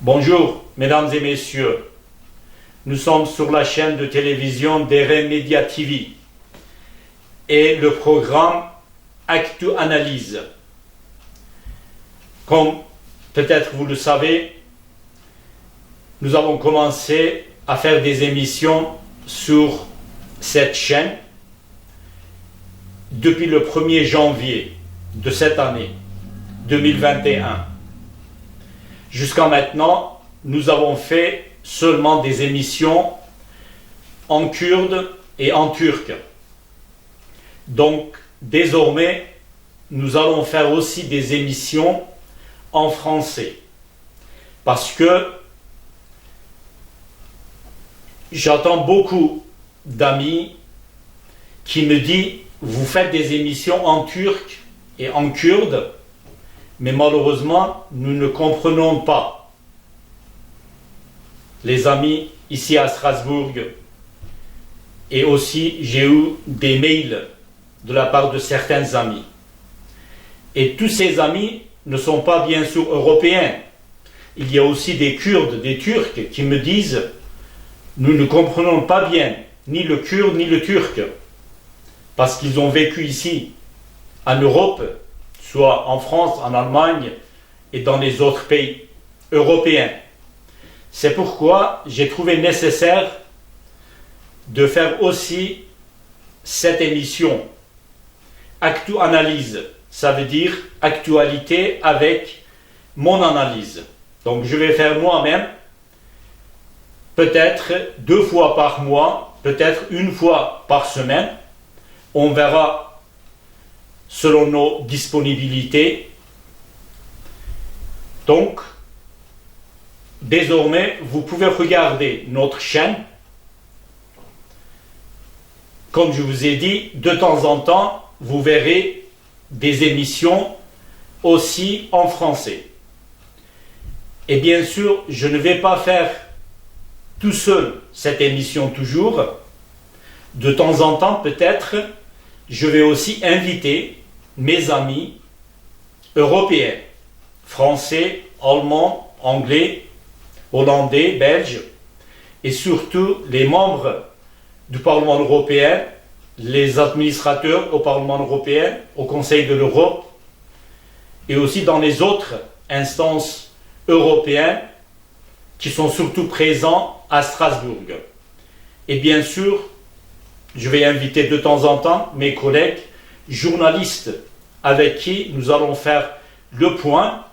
Bonjour, mesdames et messieurs. Nous sommes sur la chaîne de télévision d'Eren Media TV et le programme Actu Analyse. Comme peut-être vous le savez, nous avons commencé à faire des émissions sur cette chaîne depuis le 1er janvier de cette année 2021. Jusqu'à maintenant, nous avons fait seulement des émissions en kurde et en turc. Donc, désormais, nous allons faire aussi des émissions en français. Parce que j'entends beaucoup d'amis qui me disent « Vous faites des émissions en turc et en kurde ». Mais malheureusement, nous ne comprenons pas. Les amis ici à Strasbourg, et aussi j'ai eu des mails de la part de certains amis. Et tous ces amis ne sont pas bien sûr européens. Il y a aussi des Kurdes, des Turcs qui me disent « Nous ne comprenons pas bien ni le kurde ni le turc, parce qu'ils ont vécu ici, en Europe, soit en France, en Allemagne et dans les autres pays européens. » C'est pourquoi j'ai trouvé nécessaire de faire aussi cette émission. Actu Analyse, ça veut dire actualité avec mon analyse. Donc je vais faire moi-même, peut-être 2 fois par mois, peut-être 1 fois par semaine. On verra selon nos disponibilités. Donc, désormais, vous pouvez regarder notre chaîne. Comme je vous ai dit, de temps en temps, vous verrez des émissions aussi en français. Et bien sûr, je ne vais pas faire tout seul cette émission toujours. De temps en temps, peut-être, je vais aussi inviter mes amis européens, français, allemands, anglais, hollandais, belges, et surtout les membres du Parlement européen, les administrateurs au Parlement européen, au Conseil de l'Europe, et aussi dans les autres instances européennes qui sont surtout présents à Strasbourg. Et bien sûr, je vais inviter de temps en temps mes collègues journalistes avec qui nous allons faire le point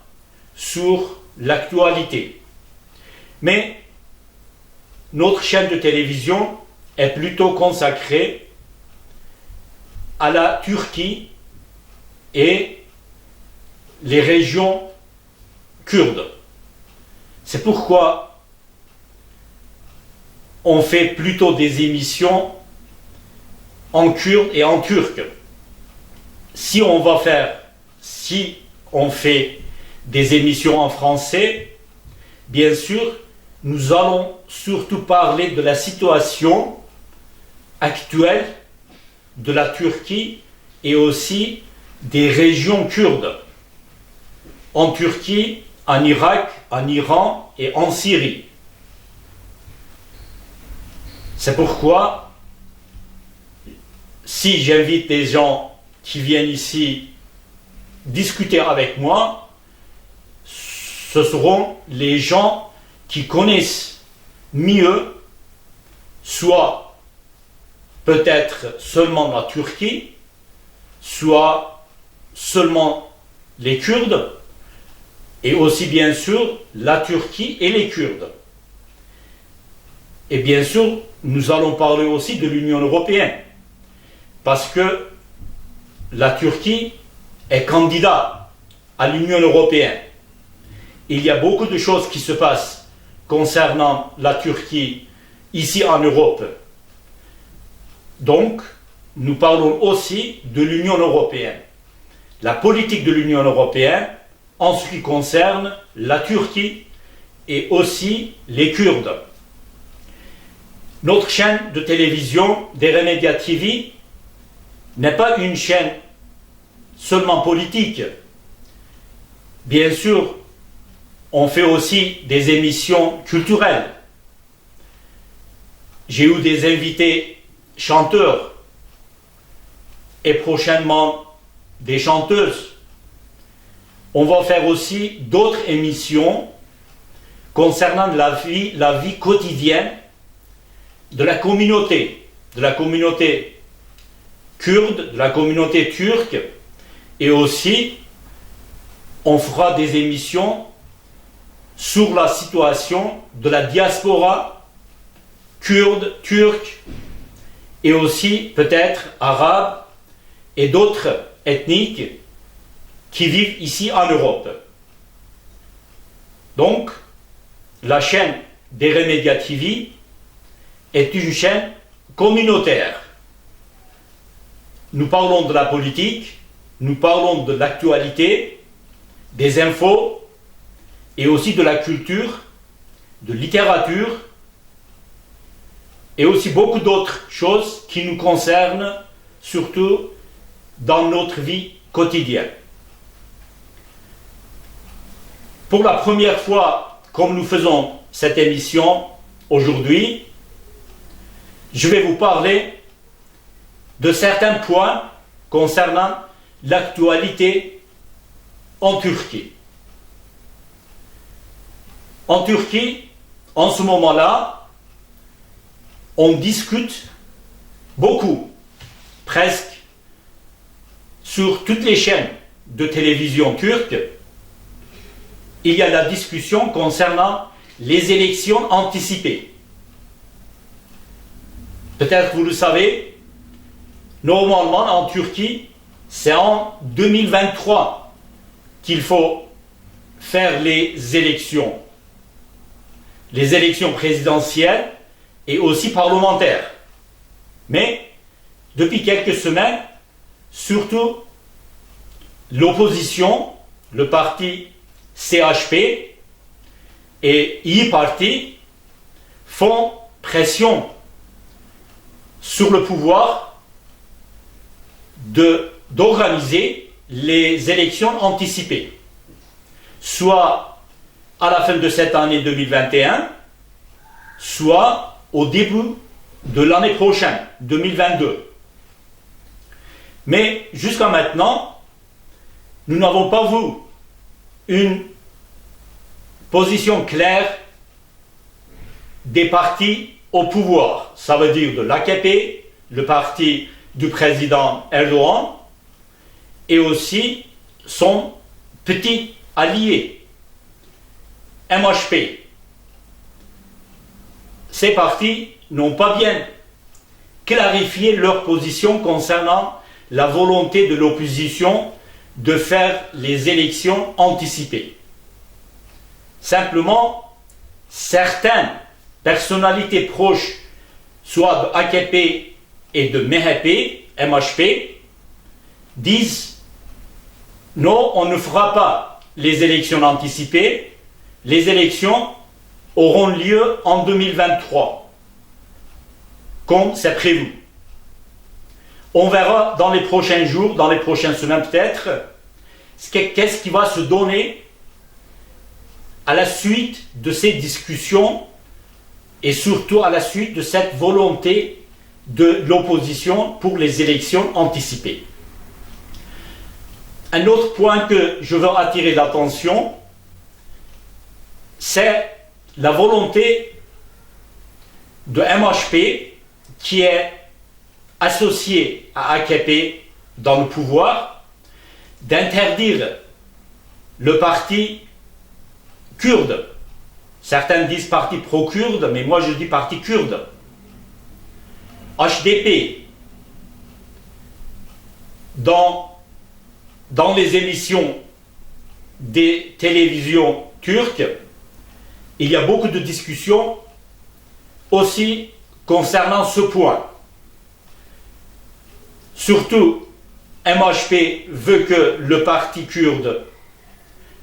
sur l'actualité. Mais notre chaîne de télévision est plutôt consacrée à la Turquie et les régions kurdes. C'est pourquoi on fait plutôt des émissions en kurde et en turc. Si on fait des émissions en français, bien sûr, nous allons surtout parler de la situation actuelle de la Turquie et aussi des régions kurdes. En Turquie, en Irak, en Iran et en Syrie. C'est pourquoi si j'invite des gens qui viennent ici discuter avec moi, ce seront les gens qui connaissent mieux, soit peut-être seulement la Turquie, soit seulement les Kurdes, et aussi bien sûr la Turquie et les Kurdes. Et bien sûr, nous allons parler aussi de l'Union européenne. Parce que la Turquie est candidat à l'Union européenne. Il y a beaucoup de choses qui se passent concernant la Turquie ici en Europe. Donc, nous parlons aussi de l'Union européenne. La politique de l'Union européenne en ce qui concerne la Turquie et aussi les Kurdes. Notre chaîne de télévision d'Eren Media TV n'est pas une chaîne seulement politique. Bien sûr, on fait aussi des émissions culturelles. J'ai eu des invités chanteurs et prochainement des chanteuses. On va faire aussi d'autres émissions concernant la vie quotidienne de la communauté kurde, de la communauté turque, et aussi on fera des émissions sur la situation de la diaspora kurde, turque, et aussi peut-être arabe et d'autres ethniques qui vivent ici en Europe. Donc, la chaîne d'Eremedia TV est une chaîne communautaire. Nous parlons de la politique, nous parlons de l'actualité, des infos, et aussi de la culture, de littérature, et aussi beaucoup d'autres choses qui nous concernent, surtout dans notre vie quotidienne. Pour la première fois, comme nous faisons cette émission aujourd'hui, je vais vous parler de certains points concernant l'actualité en Turquie. En Turquie, en ce moment-là, on discute beaucoup, presque, sur toutes les chaînes de télévision turques. Il y a la discussion concernant les élections anticipées. Peut-être vous le savez, normalement en Turquie, c'est en 2023 qu'il faut faire les élections présidentielles et aussi parlementaires. Mais depuis quelques semaines, surtout l'opposition, le parti CHP et İYİ Parti font pression sur le pouvoir d'organiser les élections anticipées, soit à la fin de cette année 2021, soit au début de l'année prochaine, 2022. Mais jusqu'à maintenant, nous n'avons pas vu une position claire des partis au pouvoir. Ça veut dire de l'AKP, le parti du président Erdogan, et aussi son petit allié, MHP. Ces partis n'ont pas bien clarifié leur position concernant la volonté de l'opposition de faire les élections anticipées. Simplement, certaines personnalités proches, soit de AKP et de MHP, disent non, on ne fera pas les élections anticipées, les élections auront lieu en 2023, comme c'est prévu. On verra dans les prochains jours, dans les prochaines semaines peut-être, qu'est-ce qui va se donner à la suite de ces discussions et surtout à la suite de cette volonté de l'opposition pour les élections anticipées. Un autre point que je veux attirer l'attention, c'est la volonté de MHP qui est associé à AKP dans le pouvoir d'interdire le parti kurde. Certains disent parti pro-kurde, mais moi je dis parti kurde. HDP, dans les émissions des télévisions turques, il y a beaucoup de discussions aussi concernant ce point. Surtout, MHP veut que le parti kurde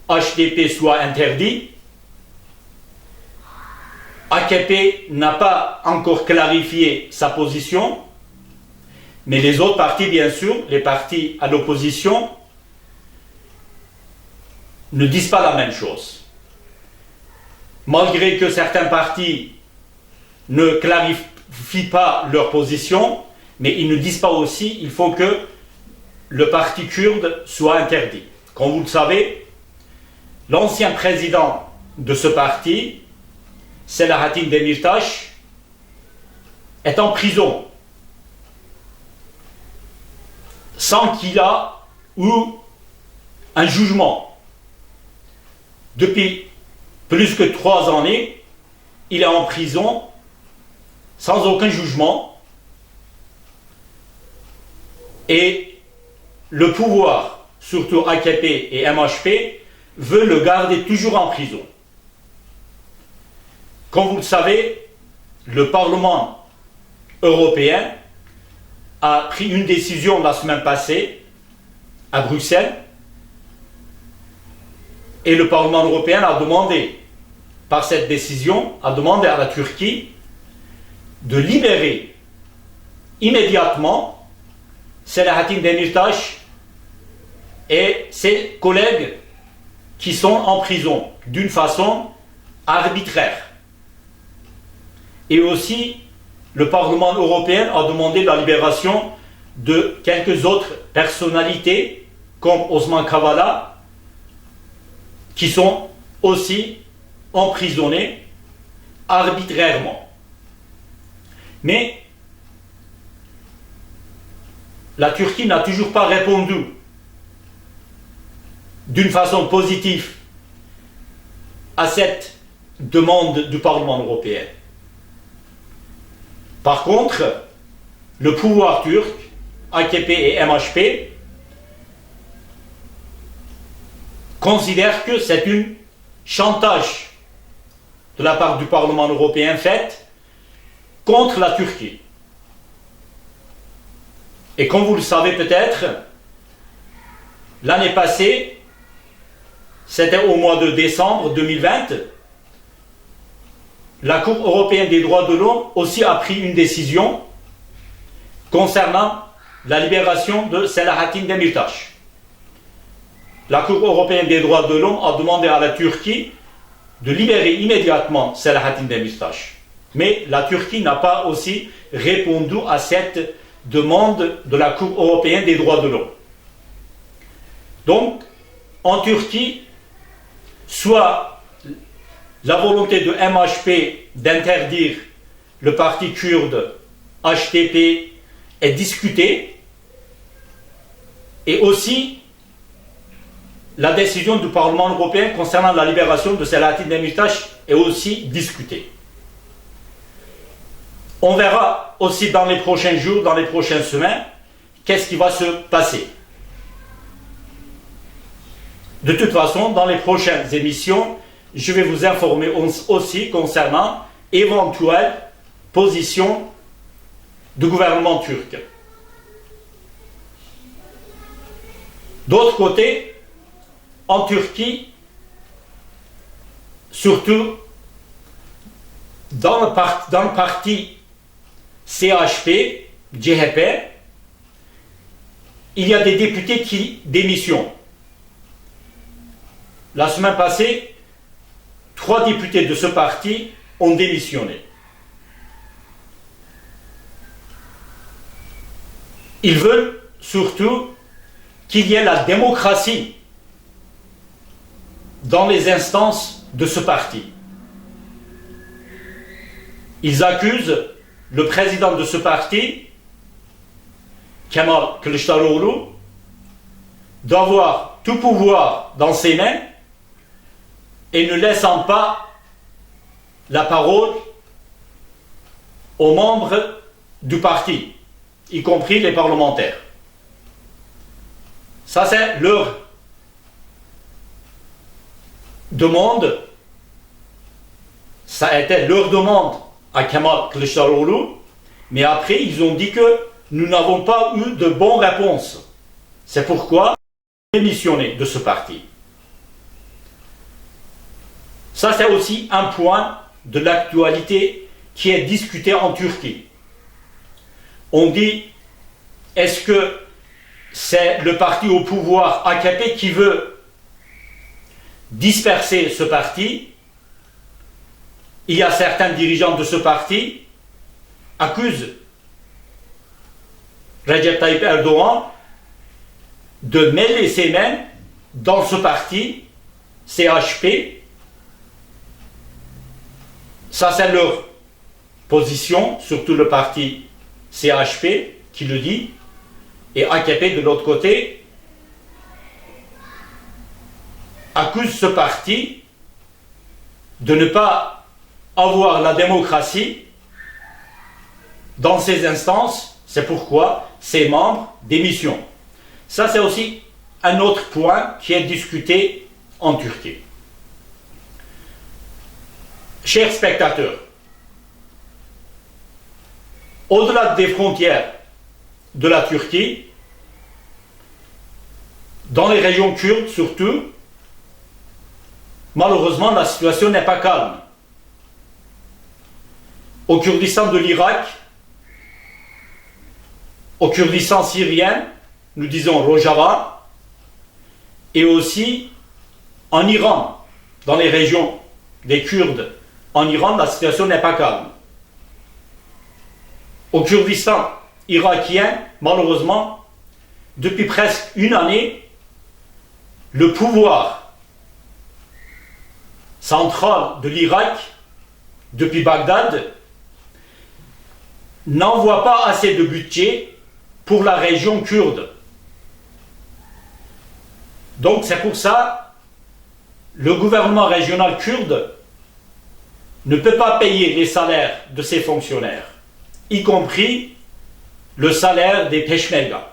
HDP soit interdit. AKP n'a pas encore clarifié sa position, mais les autres partis, bien sûr, les partis à l'opposition, ne disent pas la même chose. malgré que certains partis ne clarifient pas leur position, mais ils ne disent pas aussi qu'il faut que le parti kurde soit interdit. Comme vous le savez, l'ancien président de ce parti, Selahattin Demirtas, est en prison sans qu'il a eu un jugement. Depuis plus que 3 années, il est en prison sans aucun jugement et le pouvoir, surtout AKP et MHP, veut le garder toujours en prison. Comme vous le savez, le Parlement européen a pris une décision la semaine passée à Bruxelles et le Parlement européen a demandé, par cette décision, a demandé à la Turquie de libérer immédiatement Selahattin Demirtas et ses collègues qui sont en prison d'une façon arbitraire. Et aussi, le Parlement européen a demandé la libération de quelques autres personnalités, comme Osman Kavala, qui sont aussi emprisonnés arbitrairement. Mais la Turquie n'a toujours pas répondu d'une façon positive à cette demande du Parlement européen. Par contre, le pouvoir turc, AKP et MHP, considèrent que c'est un chantage de la part du Parlement européen fait contre la Turquie. Et comme vous le savez peut-être, l'année passée, c'était au mois de décembre 2020, la Cour européenne des droits de l'homme aussi a pris une décision concernant la libération de Selahattin Demirtas. La Cour européenne des droits de l'homme a demandé à la Turquie de libérer immédiatement Selahattin Demirtas. Mais la Turquie n'a pas aussi répondu à cette demande de la Cour européenne des droits de l'homme. Donc, en Turquie, soit la volonté de MHP d'interdire le parti kurde HDP est discutée, et aussi la décision du Parlement européen concernant la libération de Selahattin Demirtas est aussi discutée. On verra aussi dans les prochains jours, dans les prochaines semaines, qu'est-ce qui va se passer. De toute façon, dans les prochaines émissions, je vais vous informer aussi concernant éventuelles positions du gouvernement turc. D'autre côté, en Turquie, surtout dans le parti CHP, CHP, il y a des députés qui démissionnent. La semaine passée, 3 députés de ce parti ont démissionné. Ils veulent surtout qu'il y ait la démocratie dans les instances de ce parti. Ils accusent le président de ce parti, Kemal Kılıçdaroğlu, d'avoir tout pouvoir dans ses mains et ne laissant pas la parole aux membres du parti, y compris les parlementaires. Ça, c'est leur demande. Ça a été leur demande à Kemal Kılıçdaroğlu, mais après, ils ont dit que nous n'avons pas eu de bonnes réponses. C'est pourquoi ils ont démissionné de ce parti. Ça, c'est aussi un point de l'actualité qui est discuté en Turquie. On dit, est-ce que c'est le parti au pouvoir AKP qui veut disperser ce parti, il y a certains dirigeants de ce parti accusent Recep Tayyip Erdogan de mêler ses mains dans ce parti, CHP. Ça, c'est leur position, surtout le parti CHP qui le dit, et AKP de l'autre côté accuse ce parti de ne pas avoir la démocratie dans ses instances. C'est pourquoi ses membres démissionnent. Ça, c'est aussi un autre point qui est discuté en Turquie. Chers spectateurs, au-delà des frontières de la Turquie, dans les régions kurdes surtout, malheureusement, la situation n'est pas calme. Au Kurdistan de l'Irak, au Kurdistan syrien, nous disons Rojava, et aussi en Iran, dans les régions des Kurdes, en Iran, la situation n'est pas calme. Au Kurdistan irakien, malheureusement, depuis presque une année, le pouvoir central de l'Irak, depuis Bagdad, n'envoie pas assez de budget pour la région kurde. Donc c'est pour ça le gouvernement régional kurde ne peut pas payer les salaires de ses fonctionnaires, y compris le salaire des Peshmerga.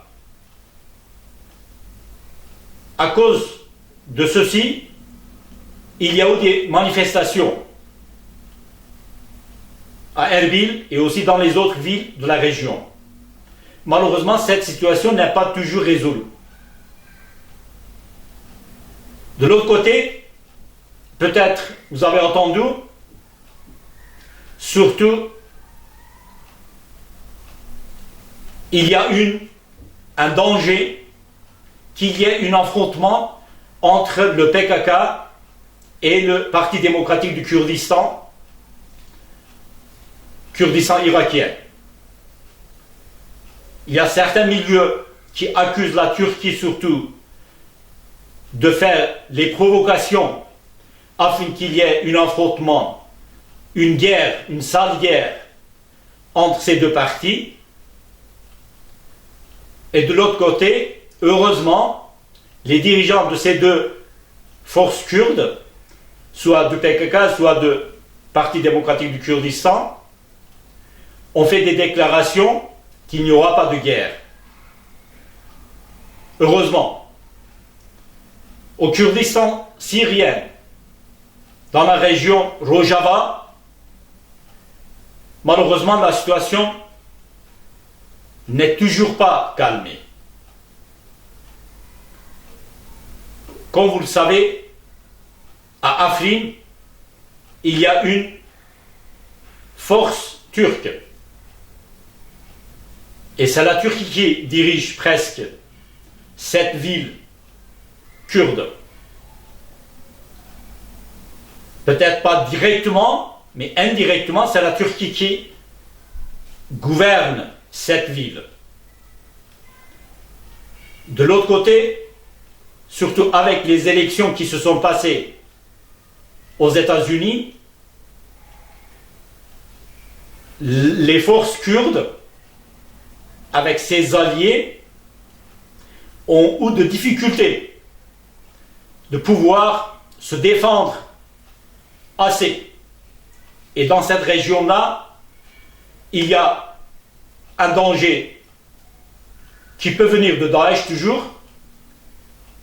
À cause de ceci, il y a eu des manifestations à Erbil et aussi dans les autres villes de la région. Malheureusement, cette situation n'est pas toujours résolue. De l'autre côté, peut-être vous avez entendu, surtout, il y a un danger qu'il y ait un affrontement entre le PKK et le Parti démocratique du Kurdistan irakien. Il y a certains milieux qui accusent la Turquie surtout de faire les provocations afin qu'il y ait un affrontement, une guerre, une sale guerre entre ces deux partis. Et de l'autre côté, heureusement, les dirigeants de ces deux forces kurdes, soit du PKK, soit du Parti démocratique du Kurdistan, ont fait des déclarations qu'il n'y aura pas de guerre. Heureusement. Au Kurdistan syrien, dans la région Rojava, malheureusement la situation n'est toujours pas calmée. Comme vous le savez, à Afrin, il y a une force turque. Et c'est la Turquie qui dirige presque cette ville kurde. Peut-être pas directement, mais indirectement, c'est la Turquie qui gouverne cette ville. De l'autre côté, surtout avec les élections qui se sont passées aux États-Unis, les forces kurdes, avec ses alliés, ont eu de difficultés de pouvoir se défendre assez. Et dans cette région-là, il y a un danger qui peut venir de Daesh toujours,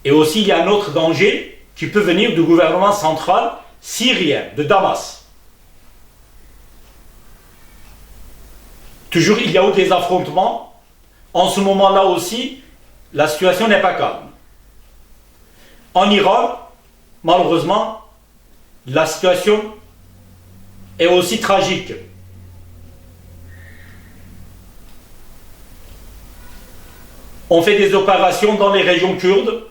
et aussi il y a un autre danger qui peut venir du gouvernement central syrien, de Damas. Toujours il y a eu des affrontements. En ce moment-là aussi, la situation n'est pas calme. En Iran, malheureusement, la situation est aussi tragique. On fait des opérations dans les régions kurdes.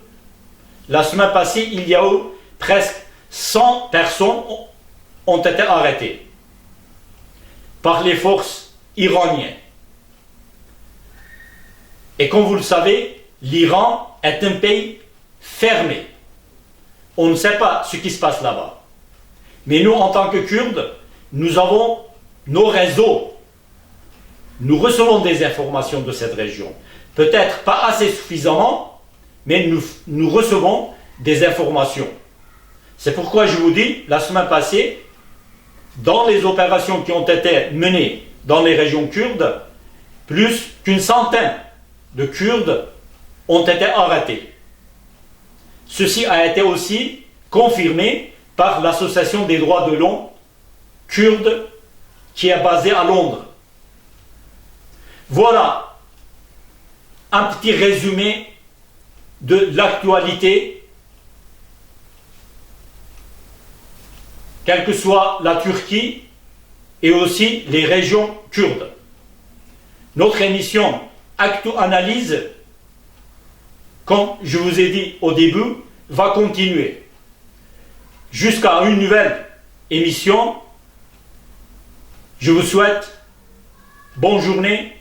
La semaine passée, il y a eu presque 100 personnes ont été arrêtées. par les forces iraniennes. Et comme vous le savez, l'Iran est un pays fermé. On ne sait pas ce qui se passe là-bas. Mais nous, en tant que Kurdes, nous avons nos réseaux. Nous recevons des informations de cette région. Peut-être pas assez suffisamment, mais nous recevons des informations. C'est pourquoi je vous dis, la semaine passée, dans les opérations qui ont été menées dans les régions kurdes, plus qu'une centaine de Kurdes ont été arrêtés. Ceci a été aussi confirmé par l'Association des droits de l'homme kurde qui est basée à Londres. Voilà un petit résumé de l'actualité, quelle que soit la Turquie et aussi les régions kurdes. Notre émission Actu Analyse, comme je vous ai dit au début, va continuer. Jusqu'à une nouvelle émission, je vous souhaite bonne journée